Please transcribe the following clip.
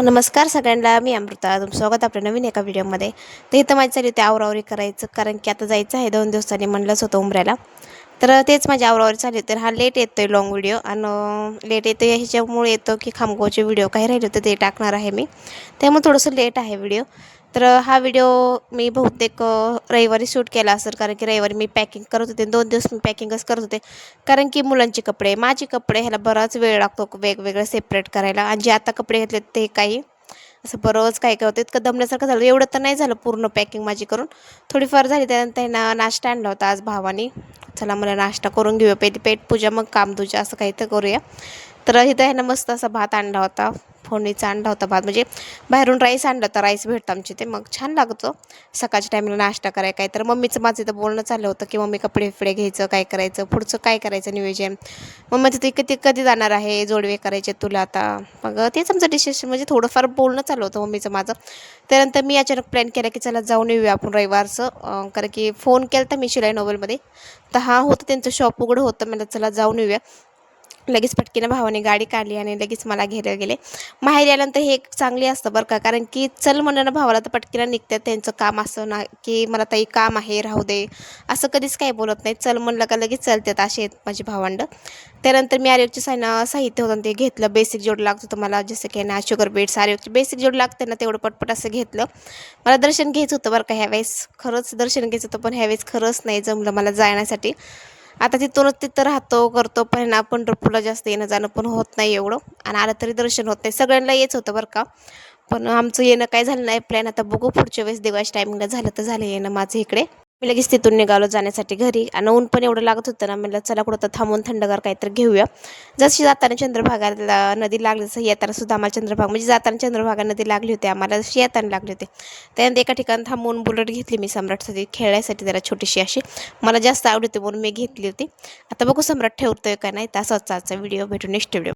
नमस्कार सगळ्यांना, मी अमृता. तुमचं स्वागत आपल्या नवीन एका व्हिडिओमध्ये. तर इथं माझी चालली होती आवरावरी करायचं, कारण की आता जायचं आहे 2 दिवसांनी म्हणलंच होतं उमऱ्याला. तर तेच माझी आवरावरी चालली. तर हा लेट येतोय लाँग व्हिडिओ, आणि लेट येतोय ह्याच्यामुळे येतो की खामगावचे व्हिडिओ काही राहिले होते ते टाकणार आहे मी, त्यामुळे थोडंसं लेट आहे व्हिडिओ. तर हा व्हिडिओ मी बहुतेक रविवारी शूट केला असेल, कारण की रविवारी मी पॅकिंग करत होते. 2 दिवस मी पॅकिंगच करत होते, कारण की मुलांचे कपडे, माझे कपडे ह्याला बराच वेळ लागतो वेगवेगळं सेपरेट करायला. आणि जे आता कपडे घेतले ते काही असं बरंच काय काय होतं, इतकं दमल्यासारखं झालं. एवढं तर नाही झालं पूर्ण पॅकिंग माझी करून, थोडीफार झाली. त्यानंतर त्यांना नाश्ता आणला होता आज भावानी. चला मला नाश्ता करून घेऊया, पहिली पेटपूजा मग काम तुझ्या, असं काही तर करूया. तर इथं ह्यानं मस्त असा भात आणला होता, फोडणीचा आणला होता भात, म्हणजे बाहेरून राईस आणला होता. राईस भेटतं आमच्या इथे, मग छान लागतो सकाळच्या टाईमला नाश्ता करायला. काय तर मम्मीचं माझं इथं बोलणं चाललं होतं की मम्मी कपडे फिपडे घ्यायचं, काय करायचं पुढचं, काय करायचं नियोजन. मम्मी तिथे कधी कधी जाणार आहे, जोडवे करायचे तुला आता. मग तेच आमचं डिसिशन, म्हणजे थोडंफार बोलणं चालू होतं मम्मीचं माझं. त्यानंतर मी अचानक प्लॅन केला की चला जाऊन येऊया आपण रविवारचं, कारण की फोन केला तर मी शिलाई नोबेलमध्ये. तर हा होतं त्यांचं शॉप उघडं होतं, मला चला जाऊन येऊया. लगेच पटकीनं भावाने गाडी काढली आणि लगेच मला घ्यायला गेले. माहेरी आल्यानंतर हे एक चांगली असतं बरं का, कारण की चल म्हणलं ना भावाला तर पटकीनं निघतात. त्यांचं काम असं ना की मला ताई काम आहे राहू दे, असं कधीच काही बोलत नाही. चल म्हणलं का लगेच चालतात, असे आहेत माझी भावंडं. त्यानंतर मी आर्यकचे साहित्य होतं ते घेतलं. बेसिक जेवढं लागत होतं मला, जसं की ना शुगर बीट्स, आर्यकचे बेसिक जेवढं लागतं ना तेवढं पटपट असं घेतलं. मला दर्शन घ्यायचं होतं बरं का ह्यावेळेस, खरंच दर्शन घ्यायचं होतं, पण ह्यावेळेस खरंच नाही जमलं मला जाण्यासाठी. आता तिथूनच तिथं राहतो करतो, पण ना पंढरपूरला जास्त येणं जाणं पण होत नाही एवढं, आणि आलं तरी दर्शन होत नाही. सगळ्यांना येच होतं बरं का, पण आमचं येणं काय झालं नाही प्लॅन. आता बघू पुढच्या वेळेस देवाच्या टायमिंगला झालं तर झालं येणं माझं इकडे. मी लगेच तिथून निघालो जाण्यासाठी घरी, आणि ऊन पण एवढं लागत होतं ना, म्हणलं चला कुठं तर थांबून थंडगार काहीतरी घेऊया. जशी जाताना चंद्रभागाला नदी लागली, तसं येताना सुद्धा आम्हाला चंद्रभागा, म्हणजे जाताना चंद्रभागा नदी लागली होती आम्हाला, जशी येताना लागली होती. त्यानंतर एका ठिकाणी थांबून बुलेट घेतली मी सम्राटसाठी खेळायसाठी, जरा छोटीशी अशी, मला जास्त आवडते म्हणून मी घेतली होती. आता बघू सम्राट ठेवतोय का नाही. तसाच आजचा व्हिडिओ, भेटू नेक्स्ट व्हिडिओ.